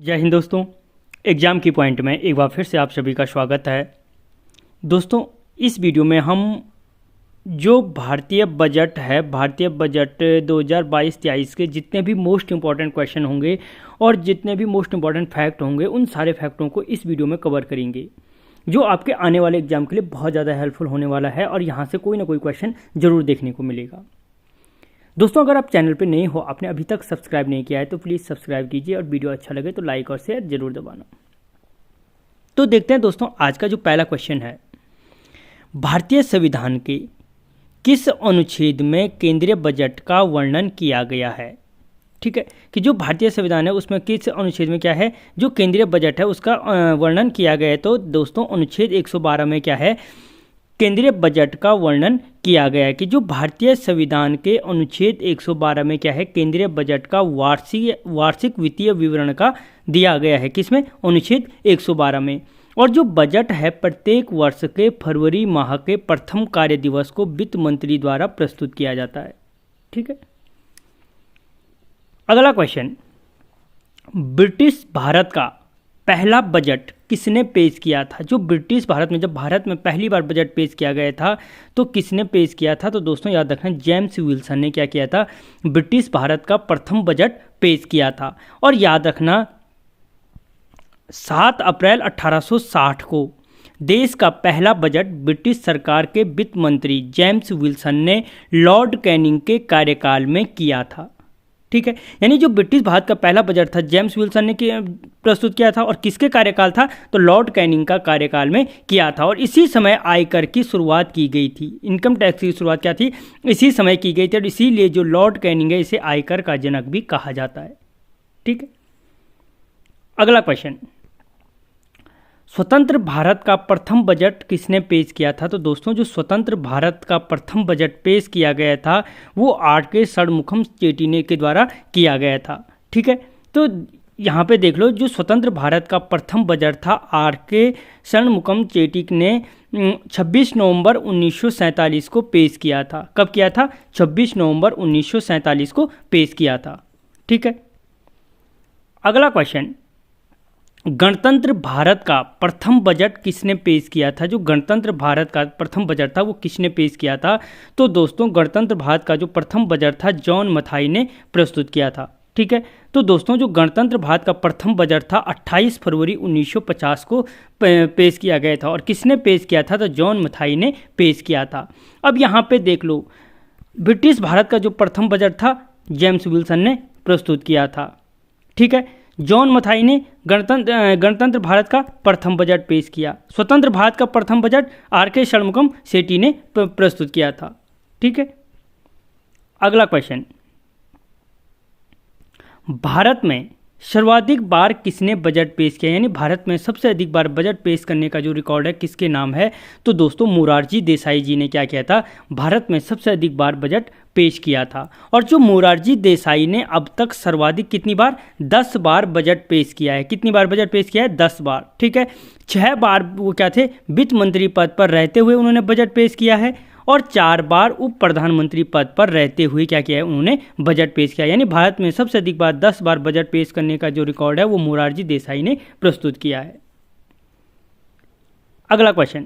जय हिंद दोस्तों। एग्ज़ाम की पॉइंट में एक बार फिर से आप सभी का स्वागत है। दोस्तों, इस वीडियो में हम जो भारतीय बजट है, भारतीय बजट 2022-23 के जितने भी मोस्ट इम्पॉर्टेंट क्वेश्चन होंगे और जितने भी मोस्ट इम्पॉर्टेंट फैक्ट होंगे, उन सारे फैक्टों को इस वीडियो में कवर करेंगे, जो आपके आने वाले एग्जाम के लिए बहुत ज़्यादा हेल्पफुल होने वाला है और यहाँ से कोई ना कोई क्वेश्चन ज़रूर देखने को मिलेगा। दोस्तों, अगर आप चैनल पे नए हो, आपने अभी तक सब्सक्राइब नहीं किया है तो प्लीज़ सब्सक्राइब कीजिए और वीडियो अच्छा लगे तो लाइक और शेयर जरूर दबाना। तो देखते हैं दोस्तों, आज का जो पहला क्वेश्चन है, भारतीय संविधान के किस अनुच्छेद में केंद्रीय बजट का वर्णन किया गया है। ठीक है, कि जो भारतीय संविधान है उसमें किस अनुच्छेद में क्या है, जो केंद्रीय बजट है उसका वर्णन किया गया है। तो दोस्तों, अनुच्छेद 112 में क्या है, केंद्रीय बजट का वर्णन किया गया है। कि जो भारतीय संविधान के अनुच्छेद 112 में क्या है, केंद्रीय बजट का वार्षिक वित्तीय विवरण का दिया गया है। किसमें? अनुच्छेद 112 में। और जो बजट है प्रत्येक वर्ष के फरवरी माह के प्रथम कार्य दिवस को वित्त मंत्री द्वारा प्रस्तुत किया जाता है। ठीक है, अगला क्वेश्चन, ब्रिटिश भारत का पहला बजट किसने पेश किया था। जो ब्रिटिश भारत में, जब भारत में पहली बार बजट पेश किया गया था तो किसने पेश किया था। तो दोस्तों याद रखना, जेम्स विल्सन ने क्या किया था, ब्रिटिश भारत का प्रथम बजट पेश किया था। और याद रखना, 7 अप्रैल 1860 को देश का पहला बजट ब्रिटिश सरकार के वित्त मंत्री जेम्स विल्सन ने लॉर्ड कैनिंग के कार्यकाल में किया था। ठीक है, यानी जो ब्रिटिश भारत का पहला बजट था, जेम्स विल्सन ने प्रस्तुत किया था। और किसके कार्यकाल था, तो लॉर्ड कैनिंग का कार्यकाल में किया था। और इसी समय आयकर की शुरुआत की गई थी, इनकम टैक्स की शुरुआत क्या थी, इसी समय की गई थी। और इसीलिए जो लॉर्ड कैनिंग है, इसे आयकर का जनक भी कहा जाता है। ठीक है, अगला क्वेश्चन, स्वतंत्र भारत का प्रथम बजट किसने पेश किया था। तो दोस्तों, जो स्वतंत्र भारत का प्रथम बजट पेश किया गया था वो आर.के. षणमुखम चेट्टी के द्वारा किया गया था। ठीक है, तो यहाँ पे देख लो, जो स्वतंत्र भारत का प्रथम बजट था आर.के. षणमुखम चेट्टी ने 26 नवंबर 1947 को पेश किया था। कब किया था? 26 नवंबर 1947 को पेश किया था। ठीक है, अगला क्वेश्चन, गणतंत्र भारत का प्रथम बजट किसने पेश किया था। जो गणतंत्र भारत का प्रथम बजट था वो किसने पेश किया था। तो दोस्तों, गणतंत्र भारत का जो प्रथम बजट था जॉन मथाई ने प्रस्तुत किया था। ठीक है, तो दोस्तों, जो गणतंत्र भारत का प्रथम बजट था 28 फरवरी 1950 को पेश किया गया था। और किसने पेश किया था, तो जॉन मथाई ने पेश किया था। अब यहाँ पे देख लो, ब्रिटिश भारत का जो प्रथम बजट था जेम्स विल्सन ने प्रस्तुत किया था। ठीक है, जॉन मथाई ने गणतंत्र भारत का प्रथम बजट पेश किया। स्वतंत्र भारत का प्रथम बजट आर.के. षणमुखम चेट्टी ने प्रस्तुत किया था। ठीक है, अगला क्वेश्चन, भारत में सर्वाधिक बार किसने बजट पेश किया, यानी भारत में सबसे अधिक बार बजट पेश करने का जो रिकॉर्ड है किसके नाम है। तो दोस्तों, मोरारजी देसाई जी ने क्या किया था, भारत में सबसे अधिक बार बजट पेश किया था। और जो मोरारजी देसाई ने अब तक सर्वाधिक कितनी बार, 10 बार बजट पेश किया है। कितनी बार बजट पेश किया है? 10 बार। ठीक है, 6 बार वो क्या थे, वित्त मंत्री पद पर रहते हुए उन्होंने बजट पेश किया है। और 4 बार उप प्रधानमंत्री पद पर रहते हुए क्या किया है, उन्होंने बजट पेश किया। यानी भारत में सबसे अधिक बार 10 बार बजट पेश करने का जो रिकॉर्ड है वो मोरारजी देसाई ने प्रस्तुत किया है। अगला क्वेश्चन,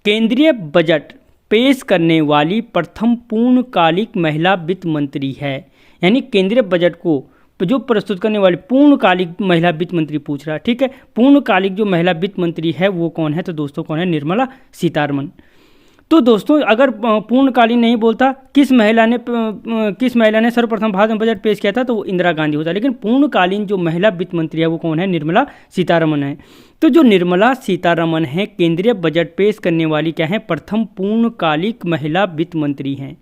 केंद्रीय बजट पेश करने वाली प्रथम पूर्णकालिक महिला वित्त मंत्री है। यानी केंद्रीय बजट को जो प्रस्तुत करने वाली पूर्णकालिक महिला वित्त मंत्री पूछ रहा है। ठीक है, पूर्णकालिक जो महिला वित्त मंत्री है वो कौन है, तो दोस्तों कौन है, निर्मला सीतारमण। तो दोस्तों, अगर पूर्णकालीन नहीं बोलता, किस महिला ने सर्वप्रथम भारत में बजट पेश किया था, तो वो इंदिरा गांधी होता। लेकिन पूर्णकालीन जो महिला वित्त मंत्री है वो कौन है, निर्मला सीतारमण है। तो जो निर्मला सीतारमण है, केंद्रीय बजट पेश करने वाली क्या है, प्रथम पूर्णकालिक महिला वित्त मंत्री हैं।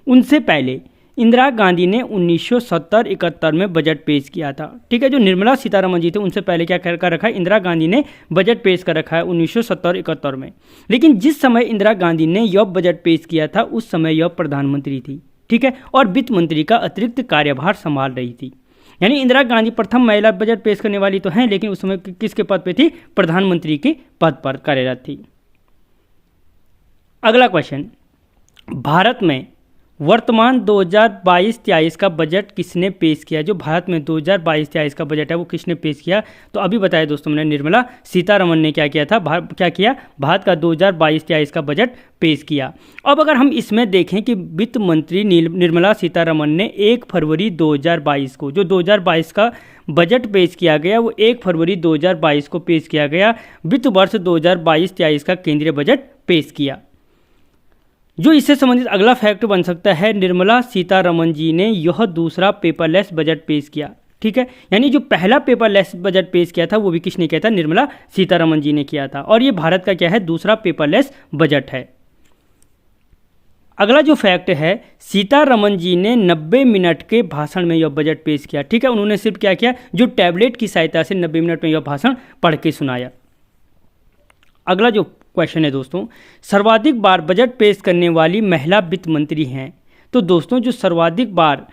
उनसे पहले इंदिरा गांधी ने 1970-71 में बजट पेश किया था। ठीक है, जो निर्मला सीतारमण जी थे उनसे पहले क्या कर रखा है, इंदिरा गांधी ने बजट पेश कर रखा है 1970-71 में। लेकिन जिस समय इंदिरा गांधी ने यह बजट पेश किया था उस समय यह प्रधानमंत्री थी। ठीक है, और वित्त मंत्री का अतिरिक्त कार्यभार संभाल रही थी। यानी इंदिरा गांधी प्रथम महिला बजट पेश करने वाली तो हैं, लेकिन उस समय किसके पद पे थी, प्रधानमंत्री के पद पर कार्यरत थी। अगला क्वेश्चन, भारत में वर्तमान 2022-23 का बजट किसने पेश किया? जो भारत में 2022-23 का बजट है वो किसने पेश किया? तो अभी बताया दोस्तों मैंने, निर्मला सीतारमण ने क्या किया था, क्या किया, भारत का 2022-23 का बजट पेश किया। अब अगर हम इसमें देखें कि वित्त मंत्री निर्मला सीतारमण ने 1 फरवरी 2022 को, जो 2022 का बजट पेश किया गया वो 1 फरवरी 2022 को पेश किया गया, वित्त वर्ष 2022-23 का केंद्रीय बजट पेश किया। जो इससे संबंधित अगला फैक्ट बन सकता है, निर्मला सीतारमण जी ने यह दूसरा पेपरलेस बजट पेश किया। ठीक है, यानी जो पहला पेपरलेस बजट पेश किया था वो भी किसने किया था? निर्मला सीतारमण जी ने किया था। और ये भारत का क्या है? दूसरा पेपरलेस बजट है। अगला जो फैक्ट है, सीतारमण जी ने 90 मिनट के भाषण में यह बजट पेश किया। ठीक है, उन्होंने सिर्फ क्या किया? जो टैबलेट की सहायता से 90 मिनट में यह भाषण पढ़ के सुनाया। अगला जो क्वेश्चन है दोस्तों, सर्वाधिक बार बजट पेश करने वाली महिला वित्त मंत्री हैं। तो दोस्तों जो सर्वाधिक बार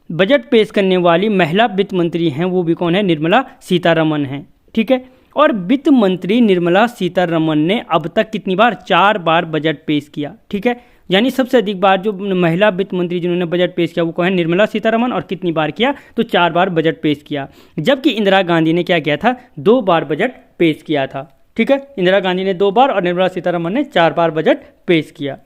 बजट पेश करने वाली महिला वित्त मंत्री हैं वो भी कौन है? निर्मला सीतारमण हैं। ठीक है, और वित्त मंत्री निर्मला सीतारमण ने अब तक कितनी बार? 4 बार बजट पेश किया। ठीक है, यानी सबसे अधिक बार जो महिला वित्त मंत्री जिन्होंने बजट पेश किया वो कौन है? निर्मला सीतारमण। और कितनी बार किया? तो 4 बार बजट पेश किया। जबकि इंदिरा गांधी ने क्या किया था? 2 बार बजट पेश किया था। ठीक है, इंदिरा गांधी ने 2 बार और निर्मला सीतारमण ने 4 बार बजट पेश किया।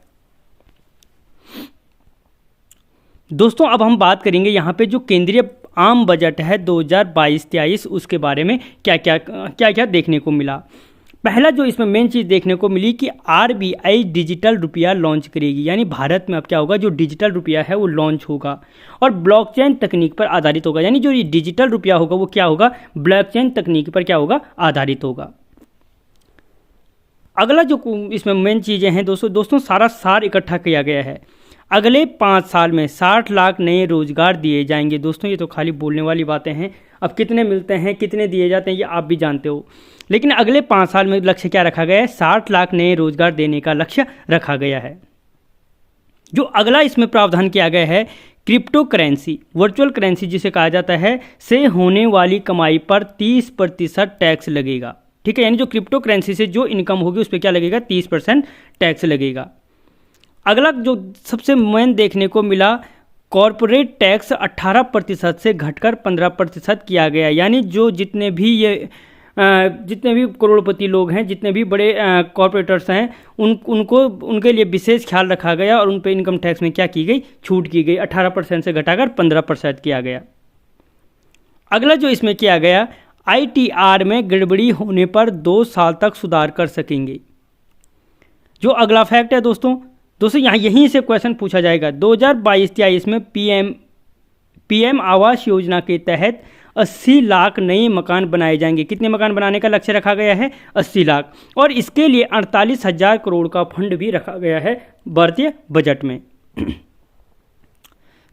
दोस्तों अब हम बात करेंगे यहाँ पे जो केंद्रीय आम बजट है 2022-23 उसके बारे में क्या क्या देखने को मिला। पहला जो इसमें मेन चीज़ देखने को मिली कि आरबीआई डिजिटल रुपया लॉन्च करेगी, यानी भारत में अब क्या होगा? जो डिजिटल रुपया है वो लॉन्च होगा और ब्लॉकचेन तकनीक पर आधारित होगा। यानी जो ये डिजिटल रुपया होगा वो क्या होगा? ब्लॉकचेन तकनीक पर क्या होगा? आधारित होगा। अगला जो इसमें मेन चीज़ें हैं दोस्तों सारा सार इकट्ठा किया गया है। अगले 5 साल में 60 लाख नए रोजगार दिए जाएंगे। दोस्तों ये तो खाली बोलने वाली बातें हैं, अब कितने मिलते हैं, कितने दिए जाते हैं ये आप भी जानते हो, लेकिन अगले 5 साल में लक्ष्य क्या रखा गया है? 60 लाख नए रोजगार देने का लक्ष्य रखा गया है। जो अगला इसमें प्रावधान किया गया है, क्रिप्टो करेंसी, वर्चुअल करेंसी जिसे कहा जाता है, से होने वाली कमाई पर 30% टैक्स लगेगा। ठीक है, यानी जो क्रिप्टो करेंसी से जो इनकम होगी उस पर क्या लगेगा? 30% टैक्स लगेगा। अगला जो सबसे मेन देखने को मिला, कॉरपोरेट टैक्स 18% से घटकर 15% किया गया। यानी जो जितने भी करोड़पति लोग हैं, जितने भी बड़े कॉरपोरेटर्स हैं, उनके लिए विशेष ख्याल रखा गया और उन पर इनकम टैक्स में क्या की गई? छूट की गई। 18% से घटाकर 15% किया गया। अगला जो इसमें किया गया, आईटीआर में गड़बड़ी होने पर 2 साल तक सुधार कर सकेंगे। जो अगला फैक्ट है दोस्तों यहाँ यहीं से क्वेश्चन पूछा जाएगा। 2022-23 में पीएम आवास योजना के तहत 80 लाख नए मकान बनाए जाएंगे। कितने मकान बनाने का लक्ष्य रखा गया है? 80 लाख। और इसके लिए 48,000 करोड़ का फंड भी रखा गया है भारतीय बजट में।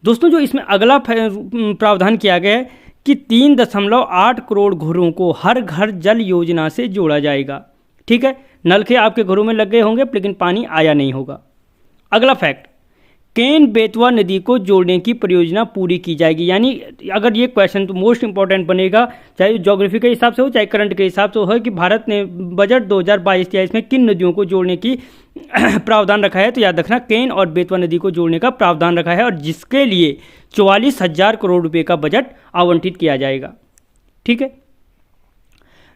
दोस्तों जो इसमें अगला प्रावधान किया गया है कि 3.8 करोड़ घरों को हर घर जल योजना से जोड़ा जाएगा। ठीक है, नलके आपके घरों में लग गए होंगे लेकिन पानी आया नहीं होगा। अगला फैक्ट, केन बेतवा नदी को जोड़ने की परियोजना पूरी की जाएगी। यानी अगर ये क्वेश्चन तो मोस्ट इंपॉर्टेंट बनेगा, चाहे ज्योग्राफी के हिसाब से हो चाहे करंट के हिसाब से हो, कि भारत ने बजट 2022-23 में किन नदियों को जोड़ने की प्रावधान रखा है। तो याद रखना, केन और बेतवा नदी को जोड़ने का प्रावधान रखा है और जिसके लिए 44,000 करोड़ रुपए का बजट आवंटित किया जाएगा। ठीक है,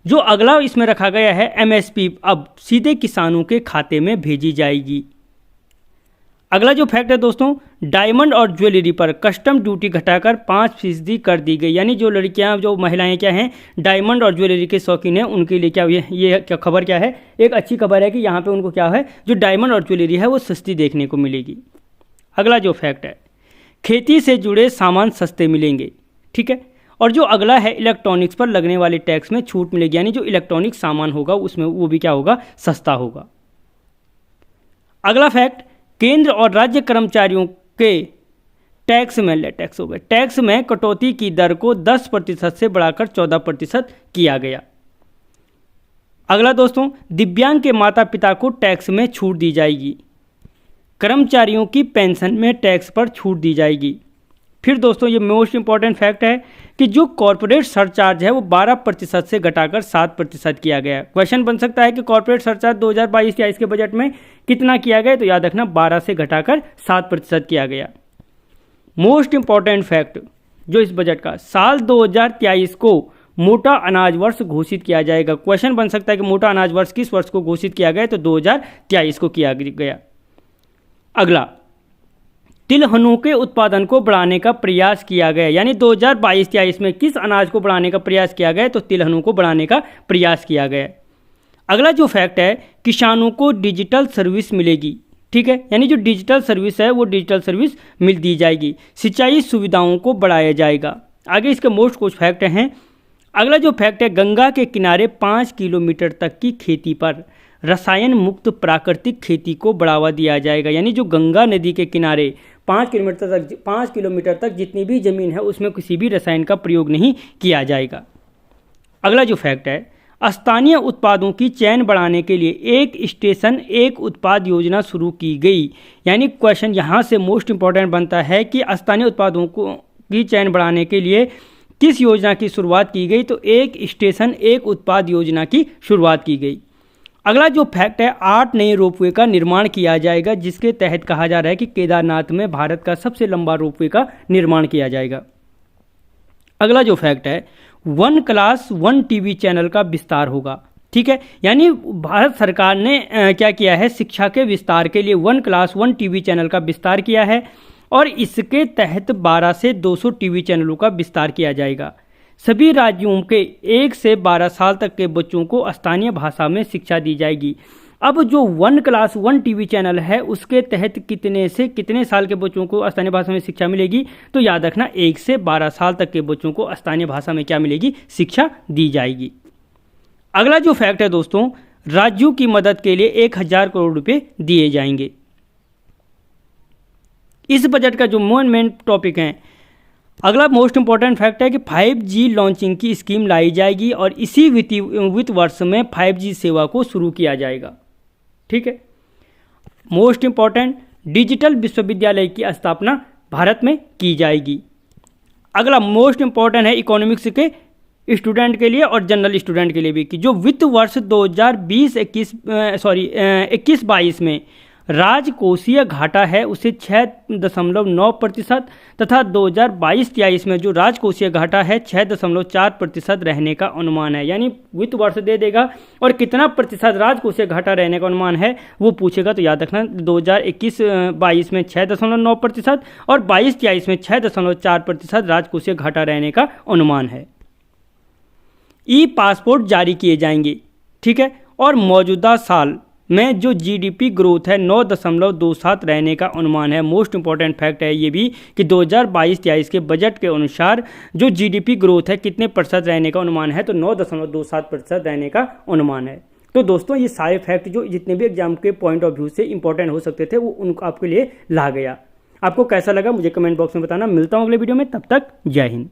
जो अगला इसमें रखा गया है, एमएसपी अब सीधे किसानों के खाते में भेजी जाएगी। अगला जो फैक्ट है दोस्तों, डायमंड और ज्वेलरी पर कस्टम ड्यूटी घटाकर 5% कर दी गई। यानी जो लड़कियां, जो महिलाएं क्या हैं, डायमंड और ज्वेलरी के शौकीन हैं, उनके लिए क्या ये क्या खबर क्या है? एक अच्छी खबर है कि यहाँ पे उनको क्या है, जो डायमंड और ज्वेलरी है वो सस्ती देखने को मिलेगी। अगला जो फैक्ट है, खेती से जुड़े सामान सस्ते मिलेंगे। ठीक है, और जो अगला है, इलेक्ट्रॉनिक्स पर लगने वाले टैक्स में छूट मिलेगी। यानी जो इलेक्ट्रॉनिक सामान होगा उसमें वो भी क्या होगा? सस्ता होगा। अगला फैक्ट, केंद्र और राज्य कर्मचारियों के टैक्स में कटौती की दर को 10% से बढ़ाकर 14% किया गया। अगला दोस्तों, दिव्यांग के माता पिता को टैक्स में छूट दी जाएगी। कर्मचारियों की पेंशन में टैक्स पर छूट दी जाएगी। फिर दोस्तों ये मोस्ट इंपॉर्टेंट फैक्ट है कि जो कॉर्पोरेट सरचार्ज है वो 12% से घटाकर 7% किया गया है। क्वेश्चन बन सकता है कि कॉर्पोरेट सरचार्ज 2022-23 के बजट में कितना किया गया, तो याद रखना 12 से घटाकर 7% किया गया। मोस्ट इंपॉर्टेंट फैक्ट जो इस बजट का, साल 2023 को मोटा अनाज वर्ष घोषित किया जाएगा। क्वेश्चन बन सकता है कि मोटा अनाज वर्ष किस वर्ष को घोषित किया गया, तो 2023 को किया गया। अगला, तिलहनों के उत्पादन को बढ़ाने का प्रयास किया गया, यानी 2022-23 में किस अनाज को बढ़ाने का प्रयास किया गया, तो तिलहनों को बढ़ाने का प्रयास किया गया। अगला जो फैक्ट है, किसानों को डिजिटल सर्विस मिलेगी, ठीक है, यानी जो डिजिटल सर्विस है वो डिजिटल सर्विस मिल दी जाएगी। सिंचाई सुविधाओं को बढ़ाया जाएगा। आगे इसके मोस्ट कुछ फैक्ट हैं। अगला जो फैक्ट है, गंगा के किनारे 5 किलोमीटर तक की खेती पर रसायन मुक्त प्राकृतिक खेती को बढ़ावा दिया जाएगा, यानी जो गंगा नदी के किनारे 5 किलोमीटर तक जितनी भी ज़मीन है उसमें किसी भी रसायन का प्रयोग नहीं किया जाएगा। अगला जो फैक्ट है, स्थानीय उत्पादों की चेन बढ़ाने के लिए एक स्टेशन एक उत्पाद योजना शुरू की गई, यानी क्वेश्चन यहाँ से मोस्ट इंपॉर्टेंट बनता है कि स्थानीय उत्पादों की चेन बढ़ाने के लिए किस योजना की शुरुआत की गई, तो एक स्टेशन एक उत्पाद योजना की शुरुआत की गई। अगला जो फैक्ट है, 8 नए रोपवे का निर्माण किया जाएगा, जिसके तहत कहा जा रहा है कि केदारनाथ में भारत का सबसे लंबा रोपवे का निर्माण किया जाएगा। अगला जो फैक्ट है, 1 क्लास 1 टीवी चैनल का विस्तार होगा, ठीक है, यानी भारत सरकार ने क्या किया है, शिक्षा के विस्तार के लिए 1 क्लास 1 टीवी चैनल का विस्तार किया है और इसके तहत 12 से 200 टीवी चैनलों का विस्तार किया जाएगा। सभी राज्यों के 1 से 12 साल तक के बच्चों को स्थानीय भाषा में शिक्षा दी जाएगी। अब जो 1 क्लास 1 टीवी चैनल है उसके तहत कितने से कितने साल के बच्चों को स्थानीय भाषा में शिक्षा मिलेगी, तो याद रखना 1 से 12 साल तक के बच्चों को स्थानीय भाषा में क्या मिलेगी, शिक्षा दी जाएगी। अगला जो फैक्ट है दोस्तों, राज्यों की मदद के लिए 1000 करोड़ रुपए दिए जाएंगे। इस बजट का जो मेन टॉपिक है, अगला मोस्ट इंपॉर्टेंट फैक्ट है कि 5G लॉन्चिंग की स्कीम लाई जाएगी और इसी वित्त वर्ष में 5G सेवा को शुरू किया जाएगा, ठीक है। मोस्ट इंपॉर्टेंट, डिजिटल विश्वविद्यालय की स्थापना भारत में की जाएगी। अगला मोस्ट इंपॉर्टेंट है इकोनॉमिक्स के स्टूडेंट के लिए और जनरल स्टूडेंट के लिए भी, कि जो वित्त वर्ष 2020-21 में राजकोषीय घाटा है उसे 6.9% तथा 2022-23 में जो राजकोषीय घाटा है 6.4% रहने का अनुमान है, यानी वित्त वर्ष दे देगा और कितना प्रतिशत राजकोषीय घाटा रहने का अनुमान है वो पूछेगा, तो याद रखना 2021-22 में 6.9% और 22-23 में 6.4% राजकोषीय घाटा रहने का अनुमान है। ई पासपोर्ट जारी किए जाएंगे, ठीक है, और मौजूदा साल में जो जीडीपी ग्रोथ है 9.27 रहने का अनुमान है। मोस्ट इंपॉर्टेंट फैक्ट है ये भी कि 2022-23 के बजट के अनुसार जो जीडीपी ग्रोथ है कितने प्रतिशत रहने का अनुमान है, तो 9.27% रहने का अनुमान है। तो दोस्तों ये सारे फैक्ट जो जितने भी एग्जाम के पॉइंट ऑफ व्यू से इंपॉर्टेंट हो सकते थे वो उनको आपके लिए ला गया। आपको कैसा लगा मुझे कमेंट बॉक्स में बताना। मिलता हूँ अगले वीडियो में, तब तक जय हिंद।